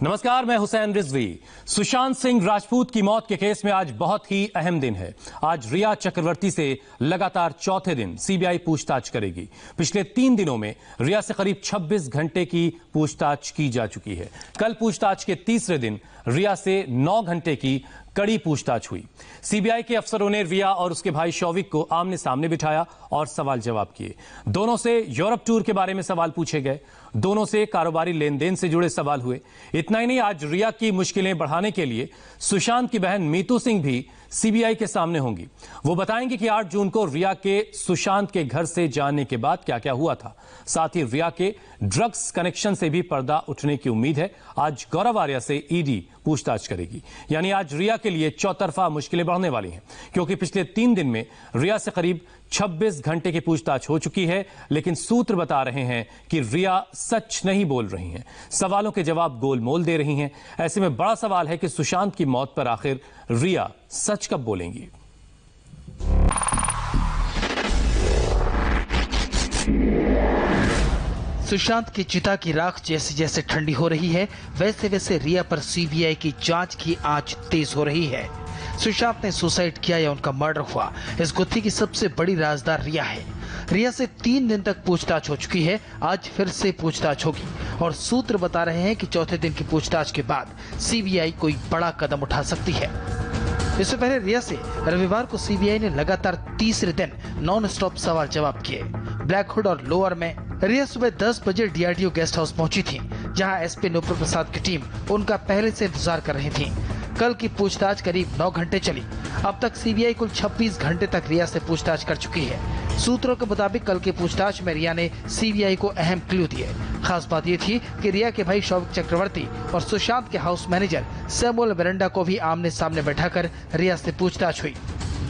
नमस्कार, मैं हुसैन रिजवी। सुशांत सिंह राजपूत की मौत के केस में आज बहुत ही अहम दिन है। आज रिया चक्रवर्ती से लगातार चौथे दिन सीबीआई पूछताछ करेगी। पिछले 3 दिनों में रिया से करीब 26 घंटे की पूछताछ की जा चुकी है। कल पूछताछ के तीसरे दिन रिया से 9 घंटे की कड़ी पूछताछ हुई। सीबीआई के अफसरों ने रिया और उसके भाई शौविक को आमने सामने बिठाया और सवाल जवाब किए। दोनों से यूरोप टूर के बारे में सवाल पूछे गए। दोनों से कारोबारी लेन देन से जुड़े सवाल हुए। इतना ही नहीं, आज रिया की मुश्किलें बढ़ाने के लिए सुशांत की बहन मीतू सिंह भी सीबीआई के सामने होंगी। वो बताएंगे कि 8 जून को रिया के सुशांत के घर से जाने के बाद क्या क्या हुआ था। साथ ही रिया के ड्रग्स कनेक्शन से भी पर्दा उठने की उम्मीद है। आज गौरव आर्या से ईडी पूछताछ करेगी। यानी आज रिया के लिए चौतरफा मुश्किलें बढ़ने वाली हैं, क्योंकि पिछले 3 दिन में रिया से करीब 26 घंटे की पूछताछ हो चुकी है। लेकिन सूत्र बता रहे हैं कि रिया सच नहीं बोल रही हैं, सवालों के जवाब गोलमोल दे रही हैं। ऐसे में बड़ा सवाल है कि सुशांत की मौत पर आखिर रिया सच कब बोलेंगी। सुशांत की चिता की राख जैसे जैसे ठंडी हो रही है, वैसे वैसे रिया पर सीबीआई की जांच की आंच तेज हो रही है। सुशांत ने सुसाइड किया या उनका मर्डर हुआ, इस गुत्थी की सबसे बड़ी राजदार रिया है। रिया से 3 दिन तक पूछताछ हो चुकी है। आज फिर से पूछताछ होगी और सूत्र बता रहे हैं कि चौथे दिन की पूछताछ के बाद सीबीआई कोई बड़ा कदम उठा सकती है। इससे पहले रिया से रविवार को सीबीआई ने लगातार तीसरे दिन नॉन स्टॉप सवाल जवाब किए। ब्लैकहुड और लोअर में रिया सुबह 10 बजे डीआरडीओ गेस्ट हाउस पहुंची थी, जहां एसपी नुपुर प्रसाद की टीम उनका पहले से इंतजार कर रही थी। कल की पूछताछ करीब 9 घंटे चली। अब तक सीबीआई कुल 26 घंटे तक रिया से पूछताछ कर चुकी है। सूत्रों के मुताबिक कल की पूछताछ में रिया ने सीबीआई को अहम क्लू दिए। खास बात यह थी कि रिया के भाई शौविक चक्रवर्ती और सुशांत के हाउस मैनेजर सैमुअल मिरांडा को भी आमने सामने बैठाकर रिया से पूछताछ हुई।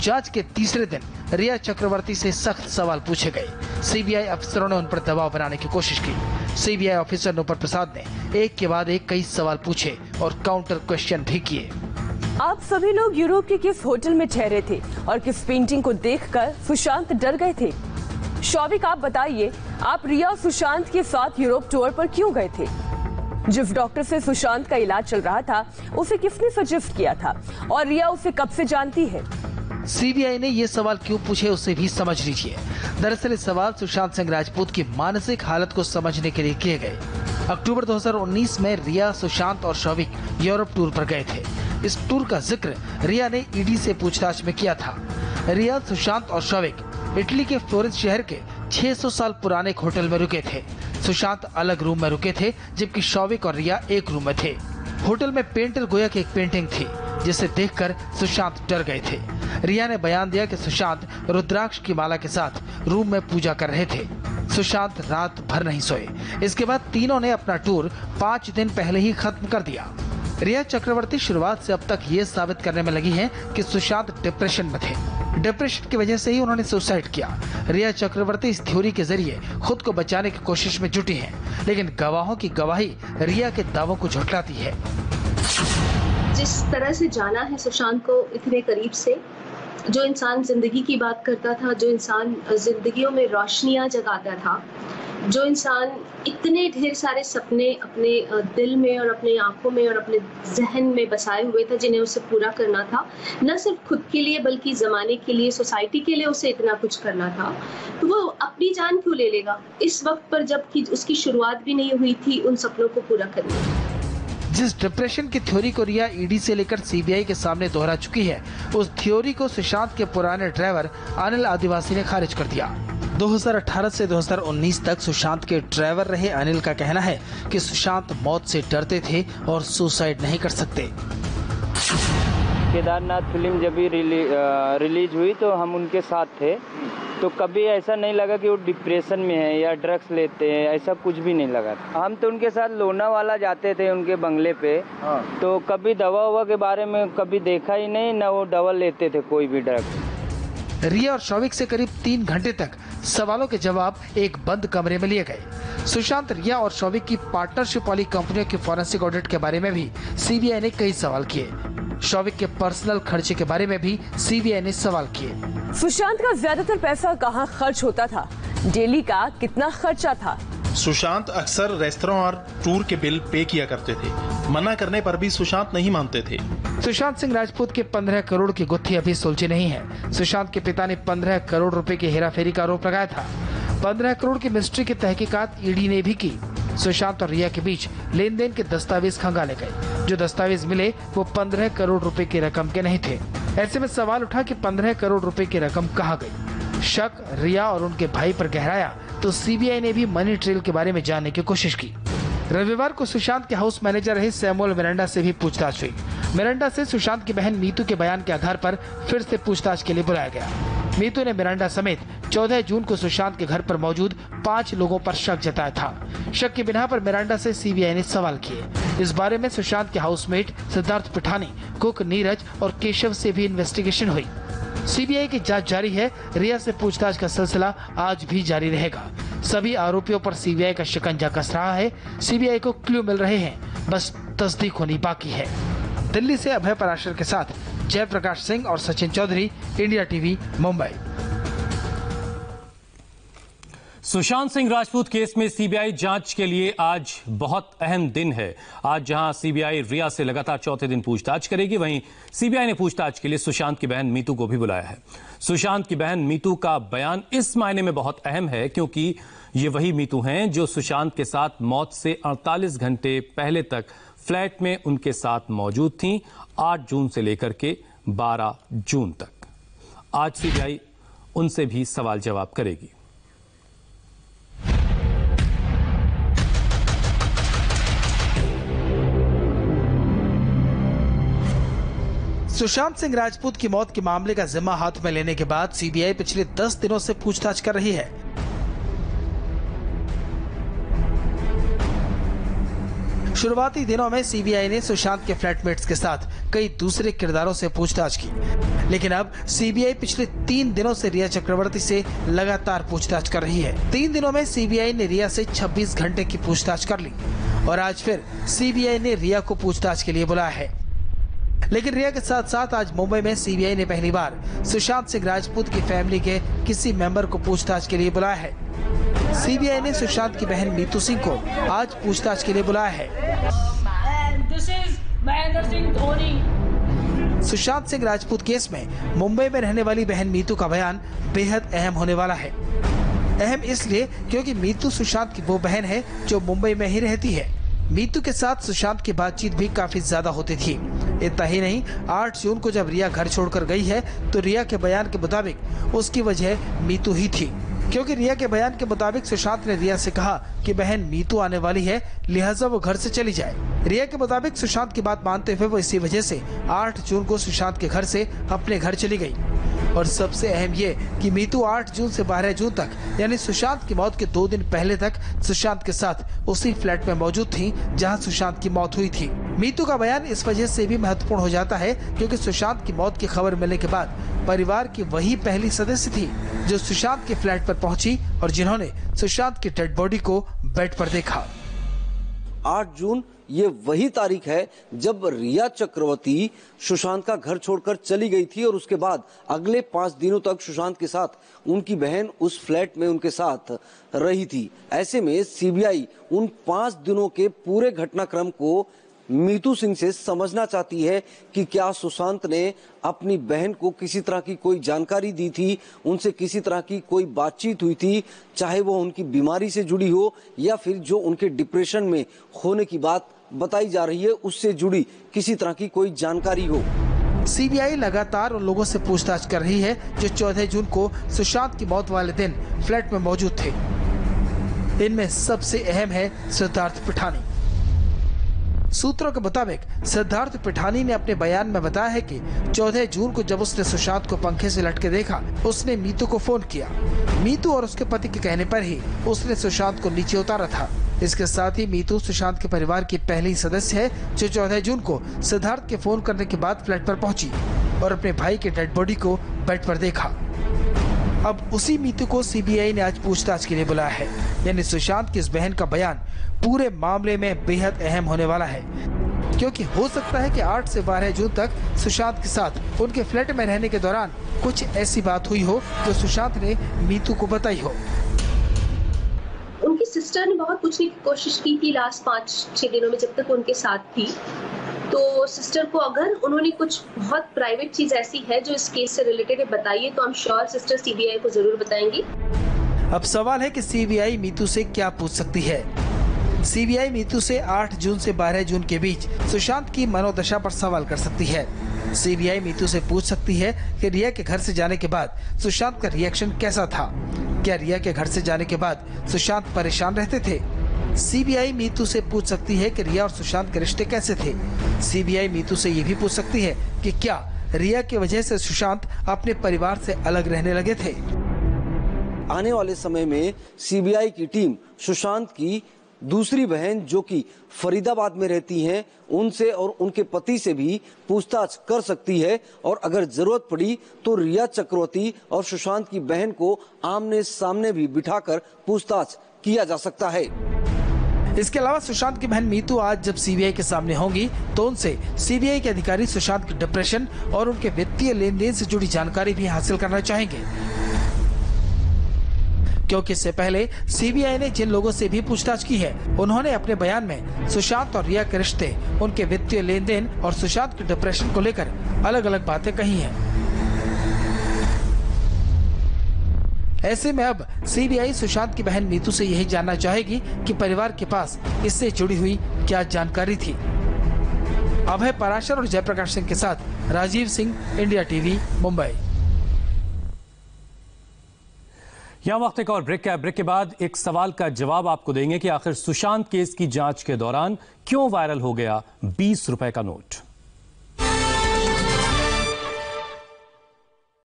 जांच के तीसरे दिन रिया चक्रवर्ती से सख्त सवाल पूछे गए। सीबीआई अफसरों ने उन पर दबाव बनाने की कोशिश की। सीबीआई ऑफिसर नुपुर प्रसाद ने एक के बाद एक कई सवाल पूछे और काउंटर क्वेश्चन भी किए। आप सभी लोग यूरोप के किस होटल में ठहरे थे और किस पेंटिंग को देखकर सुशांत डर गए थे? शौविक, आप बताइए, आप रिया और सुशांत के साथ यूरोप टूर पर क्यों गए थे? जिस डॉक्टर से सुशांत का इलाज चल रहा था, उसे किसने सजेस्ट किया था और रिया उसे कब से जानती है? सीबीआई ने ये सवाल क्यों पूछे, उसे भी समझ लीजिए। दरअसल ये सवाल सुशांत सिंह राजपूत की मानसिक हालत को समझने के लिए किए गए। अक्टूबर 2019 में रिया, सुशांत और शौविक यूरोप टूर पर गए थे। इस टूर का जिक्र रिया ने ईडी से पूछताछ में किया था। रिया, सुशांत और शौविक इटली के फ्लोरेंस शहर के 600 साल पुराने एक होटल में रुके थे। सुशांत अलग रूम में रुके थे, जबकि शौविक और रिया एक रूम में थे। होटल में पेंटर गोया की एक पेंटिंग थी, जिसे देखकर सुशांत डर गए थे। रिया ने बयान दिया कि सुशांत रुद्राक्ष की माला के साथ रूम में पूजा कर रहे थे। सुशांत रात भर नहीं सोए। इसके बाद तीनों ने अपना टूर 5 दिन पहले ही खत्म कर दिया। रिया चक्रवर्ती शुरुआत से अब तक ये साबित करने में लगी हैं कि सुशांत डिप्रेशन में थे। डिप्रेशन की वजह से ही उन्होंने सुसाइड किया। रिया चक्रवर्ती इस थ्योरी के जरिए खुद को बचाने की कोशिश में जुटी हैं, लेकिन गवाहों की गवाही रिया के दावों को झुठलाती है। जिस तरह से जाना है सुशांत को इतने करीब से, जो इंसान जिंदगी की बात करता था, जो इंसान जिंदगियों में रोशनियां जगाता था, जो इंसान इतने ढेर सारे सपने अपने दिल में और अपने आंखों में और अपने जहन में बसाए हुए था, जिन्हें उसे पूरा करना था, न सिर्फ खुद के लिए बल्कि जमाने के लिए, सोसाइटी के लिए उसे इतना कुछ करना था, तो वो अपनी जान क्यों ले लेगा इस वक्त पर, जबकि उसकी शुरुआत भी नहीं हुई थी उन सपनों को पूरा करने की। जिस डिप्रेशन की थ्योरी को रिया ईडी से लेकर सीबीआई के सामने दोहरा चुकी है, उस थ्योरी को सुशांत के पुराने ड्राइवर अनिल आदिवासी ने खारिज कर दिया। 2018 से 2019 तक सुशांत के ड्राइवर रहे अनिल का कहना है कि सुशांत मौत से डरते थे और सुसाइड नहीं कर सकते। केदारनाथ फिल्म जब भी रिलीज हुई तो हम उनके साथ थे, तो कभी ऐसा नहीं लगा कि वो डिप्रेशन में है या ड्रग्स लेते हैं, ऐसा कुछ भी नहीं लगा। हम तो उनके साथ लोनावाला जाते थे उनके बंगले पे, तो कभी दवा ववा के बारे में कभी देखा ही नहीं, ना वो दवा लेते थे कोई भी ड्रग्स। रिया और शौविक से करीब 3 घंटे तक सवालों के जवाब एक बंद कमरे में लिए गए। सुशांत, रिया और शौविक की पार्टनरशिप वाली कंपनियों की फॉरेंसिक ऑडिट के बारे में भी सीबीआई ने कई सवाल किए। शौविक के पर्सनल खर्चे के बारे में भी सीबीआई ने सवाल किए। सुशांत का ज्यादातर पैसा कहाँ खर्च होता था? डेली का कितना खर्चा था? सुशांत अक्सर रेस्तरां और टूर के बिल पे किया करते थे। मना करने पर भी सुशांत नहीं मानते थे। सुशांत सिंह राजपूत के 15 करोड़ की गुत्थी अभी सुलझी नहीं है। सुशांत के पिता ने 15 करोड़ रुपए की हेराफेरी का आरोप लगाया था। 15 करोड़ की मिस्ट्री की तहकीकात ईडी ने भी की। सुशांत और रिया के बीच लेन देन के दस्तावेज खंगाले गए। जो दस्तावेज मिले वो 15 करोड़ रुपए की रकम के नहीं थे। ऐसे में सवाल उठा कि 15 करोड़ रुपए की रकम कहाँ गई। शक रिया और उनके भाई पर गहराया तो सीबीआई ने भी मनी ट्रेल के बारे में जानने की कोशिश की। रविवार को सुशांत के हाउस मैनेजर रहे सैमुअल मिरांडा से भी पूछताछ हुई। मिरांडा से सुशांत की बहन मीतू के बयान के आधार पर फिर से पूछताछ के लिए बुलाया गया। मीतू ने मिरांडा समेत 14 जून को सुशांत के घर पर मौजूद 5 लोगों पर शक जताया था। शक की बिना पर मिरांडा से सीबीआई ने सवाल किए। इस बारे में सुशांत के हाउसमेट सिद्धार्थ पिठानी, कुक नीरज और केशव से भी इन्वेस्टिगेशन हुई। सीबीआई की जांच जारी है। रिया से पूछताछ का सिलसिला आज भी जारी रहेगा। सभी आरोपियों पर सीबीआई का शिकंजा कस रहा है। सीबीआई को क्लू मिल रहे हैं, बस तस्दीक होनी बाकी है। दिल्ली से अभय पराशर के साथ जयप्रकाश सिंह और Sachin Chaudhary, India TV, Mumbai. Sushant Singh Rajput case में सीबीआई जांच के लिए आज बहुत अहम दिन है। आज जहां सीबीआई रिया से लगातार चौथे दिन पूछताछ करेगी, वहीं सीबीआई ने पूछताछ के लिए सुशांत की बहन मीतू को भी बुलाया है। सुशांत की बहन मीतू का बयान इस मायने में बहुत अहम है क्योंकि ये वही मीतू हैं जो सुशांत के साथ मौत से 48 घंटे पहले तक फ्लैट में उनके साथ मौजूद थीं, 8 जून से लेकर के 12 जून तक। आज सीबीआई उनसे भी सवाल जवाब करेगी। सुशांत सिंह राजपूत की मौत के मामले का जिम्मा हाथ में लेने के बाद सीबीआई पिछले 10 दिनों से पूछताछ कर रही है। शुरुआती दिनों में सीबीआई ने सुशांत के फ्लैटमेट्स के साथ कई दूसरे किरदारों से पूछताछ की, लेकिन अब सीबीआई पिछले 3 दिनों से रिया चक्रवर्ती से लगातार पूछताछ कर रही है। 3 दिनों में सीबीआई ने रिया से 26 घंटे की पूछताछ कर ली और आज फिर सीबीआई ने रिया को पूछताछ के लिए बुलाया है। लेकिन रिया के साथ साथ आज मुंबई में सीबीआई ने पहली बार सुशांत सिंह राजपूत की फैमिली के किसी मेंबर को पूछताछ के लिए बुलाया है। सीबीआई ने सुशांत की बहन मीतू सिंह को आज पूछताछ के लिए बुलाया है। सुशांत सिंह राजपूत केस में मुंबई में रहने वाली बहन मीतू का बयान बेहद अहम होने वाला है। अहम इसलिए क्योंकि मीतू सुशांत की वो बहन है जो मुंबई में ही रहती है। मीतू के साथ सुशांत की बातचीत भी काफी ज्यादा होती थी। इतना ही नहीं, 8 जून को जब रिया घर छोड़कर गई है तो रिया के बयान के मुताबिक उसकी वजह मीतू ही थी, क्योंकि रिया के बयान के मुताबिक सुशांत ने रिया से कहा कि बहन मीतू आने वाली है, लिहाजा वो घर से चली जाए। रिया के मुताबिक सुशांत की बात मानते हुए वो इसी वजह से 8 जून को सुशांत के घर से अपने घर चली गई। और सबसे अहम ये कि मीतू 8 जून से 12 जून तक यानी सुशांत की मौत के 2 दिन पहले तक सुशांत के साथ उसी फ्लैट में मौजूद थी जहां सुशांत की मौत हुई थी। मीतू का बयान इस वजह से भी महत्वपूर्ण हो जाता है क्योंकि सुशांत की मौत की खबर मिलने के बाद परिवार की वही पहली सदस्य थी जो सुशांत के फ्लैट पर पहुंची और जिन्होंने सुशांत की डेड बॉडी को बेड पर देखा। 8 जून ये वही तारीख है जब रिया चक्रवर्ती सुशांत का घर छोड़कर चली गई थी और उसके बाद अगले 5 दिनों तक सुशांत के साथ उनकी बहन उस फ्लैट में उनके साथ रही थी। ऐसे में सीबीआई उन 5 दिनों के पूरे घटनाक्रम को मीतू सिंह से समझना चाहती है कि क्या सुशांत ने अपनी बहन को किसी तरह की कोई जानकारी दी थी, उनसे किसी तरह की कोई बातचीत हुई थी, चाहे वो उनकी बीमारी से जुड़ी हो या फिर जो उनके डिप्रेशन में होने की बात बताई जा रही है उससे जुड़ी किसी तरह की कोई जानकारी हो। सीबीआई लगातार उन लोगों से पूछताछ कर रही है जो 14 जून को सुशांत की मौत वाले दिन फ्लैट में मौजूद थे। इनमें सबसे अहम है सिद्धार्थ पिठानी। सूत्रों के मुताबिक सिद्धार्थ पिठानी ने अपने बयान में बताया है कि 14 जून को जब उसने सुशांत को पंखे से लटके देखा, उसने मीतू को फोन किया। मीतू और उसके पति के कहने पर ही उसने सुशांत को नीचे उतारा था। इसके साथ ही मीतू सुशांत के परिवार की पहली सदस्य है जो 14 जून को सिद्धार्थ के फोन करने के बाद फ्लैट पर पहुंची और अपने भाई के डेड बॉडी को बेड पर देखा। अब उसी मीतू को सीबीआई ने आज पूछताछ के लिए बुलाया है। यानी सुशांत की इस बहन का बयान पूरे मामले में बेहद अहम होने वाला है, क्योंकि हो सकता है कि 8 से 12 जून तक सुशांत के साथ उनके फ्लैट में रहने के दौरान कुछ ऐसी बात हुई हो जो सुशांत ने मीतू को बताई हो। उनकी सिस्टर ने बहुत पूछने की कोशिश की थी लास्ट 5-6 दिनों में जब तक उनके साथ थी। तो सिस्टर को अगर उन्होंने कुछ बहुत प्राइवेट चीज ऐसी है जो इस केस से रिलेटेड है बताइए, तो I am sure sister CBI को जरूर बताएंगी। अब सवाल है कि सीबीआई मीतू से क्या पूछ सकती है। सीबीआई मीतू से 8 जून से 12 जून के बीच सुशांत की मनोदशा पर सवाल कर सकती है। सीबीआई मीतू से पूछ सकती है कि रिया के घर से जाने के बाद सुशांत का रिएक्शन कैसा था। क्या रिया के घर से जाने के बाद सुशांत परेशान रहते थे। सीबीआई मीतू से पूछ सकती है कि रिया और सुशांत के रिश्ते कैसे थे। सीबीआई मीतू से ये भी पूछ सकती है कि क्या रिया की वजह से सुशांत अपने परिवार से अलग रहने लगे थे। आने वाले समय में सीबीआई की टीम सुशांत की दूसरी बहन जो कि फरीदाबाद में रहती हैं उनसे और उनके पति से भी पूछताछ कर सकती है, और अगर जरूरत पड़ी तो रिया चक्रवर्ती और सुशांत की बहन को आमने सामने भी बिठाकर पूछताछ किया जा सकता है। इसके अलावा सुशांत की बहन मीतू आज जब सीबीआई के सामने होंगी तो उनसे सीबीआई के अधिकारी सुशांत के डिप्रेशन और उनके वित्तीय लेन देन से जुड़ी जानकारी भी हासिल करना चाहेंगे, क्योंकि इससे पहले सीबीआई ने जिन लोगों से भी पूछताछ की है उन्होंने अपने बयान में सुशांत और रिया के रिश्ते, उनके वित्तीय लेन देन और सुशांत के डिप्रेशन को लेकर अलग अलग बातें कही हैं। ऐसे में अब सीबीआई सुशांत की बहन मीतू से यही जानना चाहेगी कि परिवार के पास इससे जुड़ी हुई क्या जानकारी थी। अभय पराशर और जयप्रकाश सिंह के साथ राजीव सिंह, इंडिया टीवी, मुंबई। यहाँ वक्त एक और ब्रेक का। ब्रेक के बाद एक सवाल का जवाब आपको देंगे कि आखिर सुशांत केस की जांच के दौरान क्यों वायरल हो गया 20 रुपए का नोट।